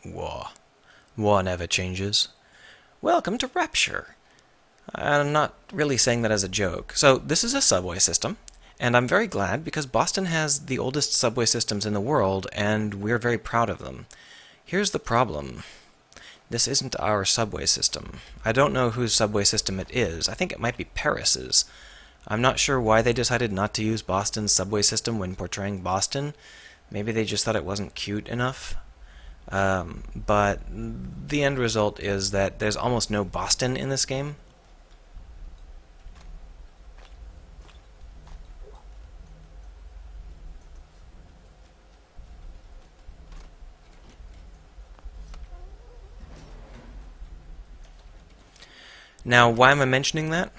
Woah. Woah never changes. Welcome to Rapture. I'm not really saying that as a joke. So, this is a subway system, and I'm very glad because Boston has the oldest subway systems in the world, and we're very proud of them. Here's the problem. This isn't our subway system. I don't know whose subway system it is. I think it might be Paris's. I'm not sure why they decided not to use Boston's subway system when portraying Boston. Maybe they just thought it wasn't cute enough. But the end result is that there's almost no Boston in this game. Now, why am I mentioning that?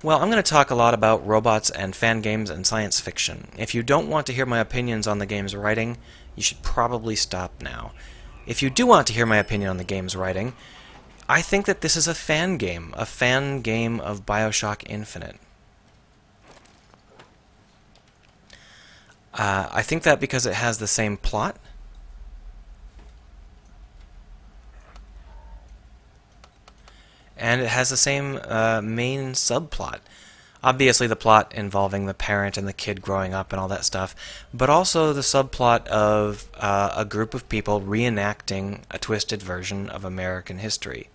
Well, I'm going to talk a lot about robots and fan games and science fiction. If you don't want to hear my opinions on the game's writing, you should probably stop now. If you do want to hear my opinion on the game's writing, I think that this is a fan game of BioShock Infinite. I think that because it has the same plot, and it has the same main subplot. Obviously, the plot involving the parent and the kid growing up and all that stuff, but also the subplot of a group of people reenacting a twisted version of American history.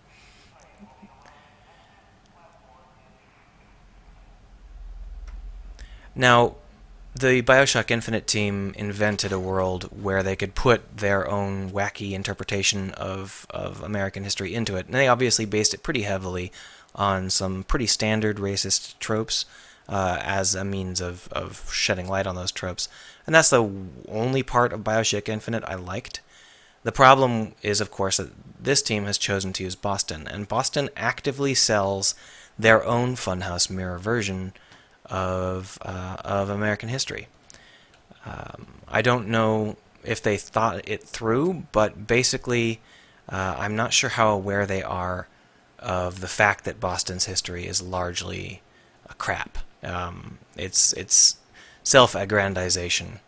Now, the BioShock Infinite team invented a world where they could put their own wacky interpretation of American history into it. And they obviously based it pretty heavily on some pretty standard racist tropes as a means of shedding light on those tropes. And that's the only part of BioShock Infinite I liked. The problem is, of course, that this team has chosen to use Boston, and Boston actively sells their own Funhouse mirror version of American history. I don't know if they thought it through, but basically, I'm not sure how aware they are of the fact that Boston's history is largely a crap. It's self-aggrandization.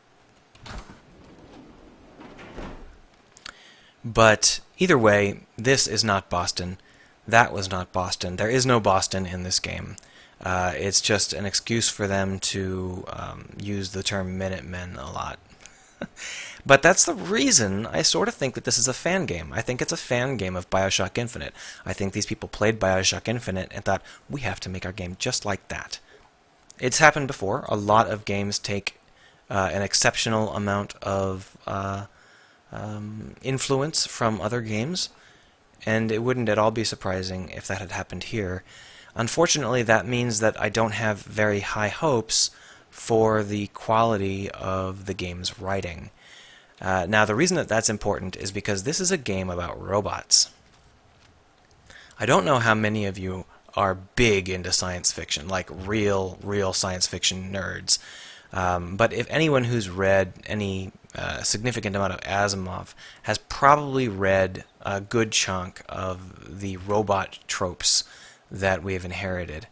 But either way, this is not Boston. That was not Boston. There is no Boston in this game. It's just an excuse for them to use the term Minutemen a lot. But that's the reason I sort of think that this is a fan game. I think it's a fan game of BioShock Infinite. I think these people played BioShock Infinite and thought, we have to make our game just like that. It's happened before. A lot of games take an exceptional amount of influence from other games, and it wouldn't at all be surprising if that had happened here. Unfortunately, that means that I don't have very high hopes for the quality of the game's writing. Now, the reason that that's important is because this is a game about robots. I don't know how many of you are big into science fiction, like real science fiction nerds. But if anyone who's read any significant amount of Asimov has probably read a good chunk of the robot tropes that we have inherited.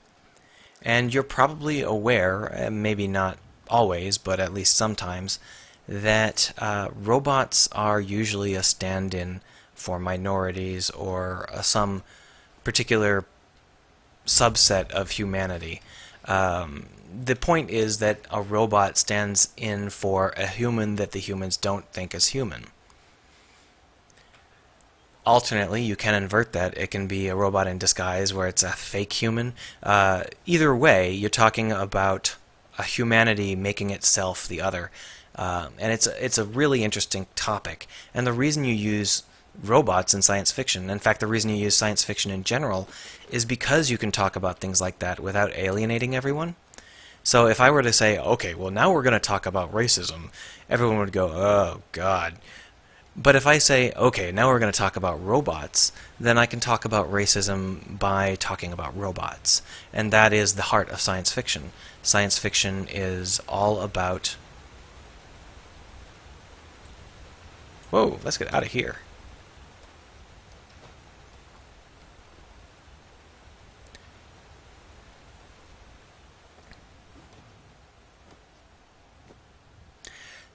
And you're probably aware, maybe not always, but at least sometimes, that robots are usually a stand-in for minorities or some particular subset of humanity. The point is that a robot stands in for a human that the humans don't think is human. Alternately, you can invert that. It can be a robot in disguise where it's a fake human. Either way, you're talking about a humanity making itself the other. And it's a really interesting topic. And the reason you use robots in science fiction, in fact, the reason you use science fiction in general, is because you can talk about things like that without alienating everyone. So if I were to say, okay, well, now we're going to talk about racism, everyone would go, oh, God. But if I say, okay, now we're going to talk about robots, then I can talk about racism by talking about robots. And that is the heart of science fiction. Science fiction is all about... Whoa, let's get out of here.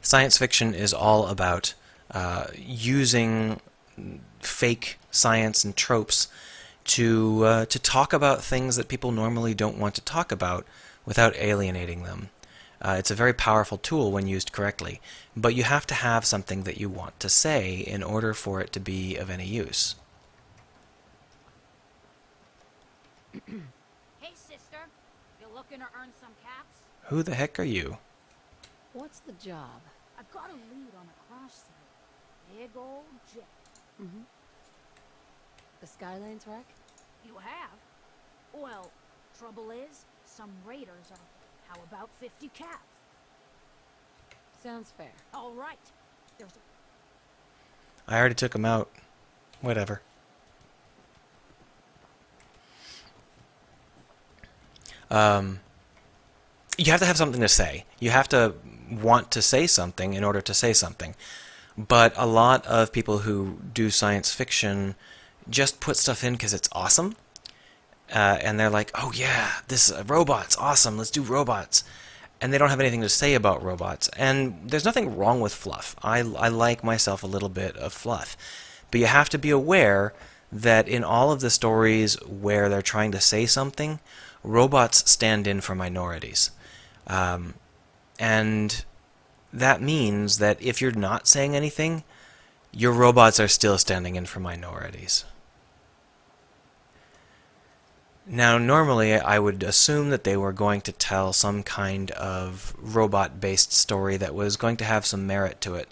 Science fiction is all about using fake science and tropes to talk about things that people normally don't want to talk about without alienating them. It's a very powerful tool when used correctly, but you have to have something that you want to say in order for it to be of any use. Hey, sister. You looking to earn some caps? Who the heck are you? What's the job? I've got a lead on a crash site. Big old jet. Mm-hmm. The Skylanes wreck? You have? Well, trouble is, some raiders are... How about 50 caps? Sounds fair. All right. There's a... I already took him out. Whatever. You have to have something to say. You have to want to say something in order to say something. But a lot of people who do science fiction just put stuff in because it's awesome. And they're like, oh yeah, this robots, awesome, let's do robots. And they don't have anything to say about robots. And there's nothing wrong with fluff. I like myself a little bit of fluff. But you have to be aware that in all of the stories where they're trying to say something, robots stand in for minorities. And that means that if you're not saying anything, your robots are still standing in for minorities. Now, normally I would assume that they were going to tell some kind of robot-based story that was going to have some merit to it.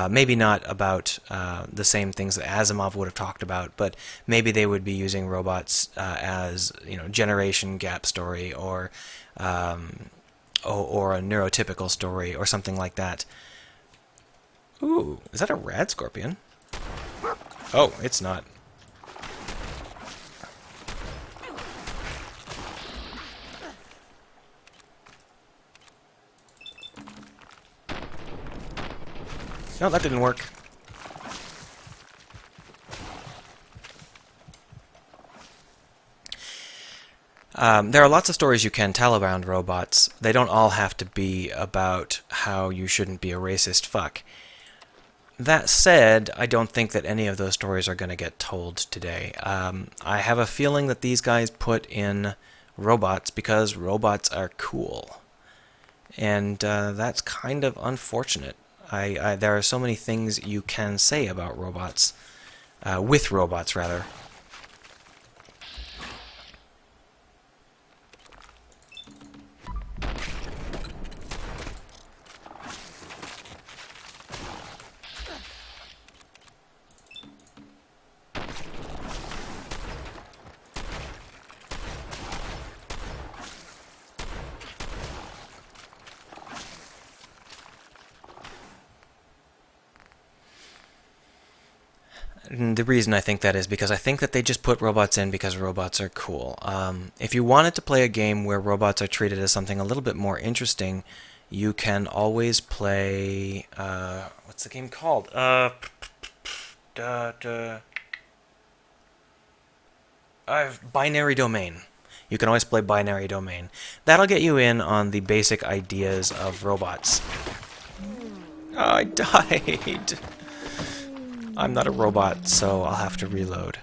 Maybe not about the same things that Asimov would have talked about, but maybe they would be using robots as, generation gap story or a neurotypical story or something like that. Ooh, is that a rad scorpion? Oh, it's not. No, that didn't work. There are lots of stories you can tell around robots. They don't all have to be about how you shouldn't be a racist fuck. That said, I don't think that any of those stories are going to get told today. I have a feeling that these guys put in robots because robots are cool. And that's kind of unfortunate. There are so many things you can say about robots, with robots, rather. And the reason I think that is because I think that they just put robots in because robots are cool. If you wanted to play a game where robots are treated as something a little bit more interesting, you can always play... what's the game called? Binary Domain. You can always play Binary Domain. That'll get you in on the basic ideas of robots. Oh, I died! I'm not a robot, so I'll have to reload.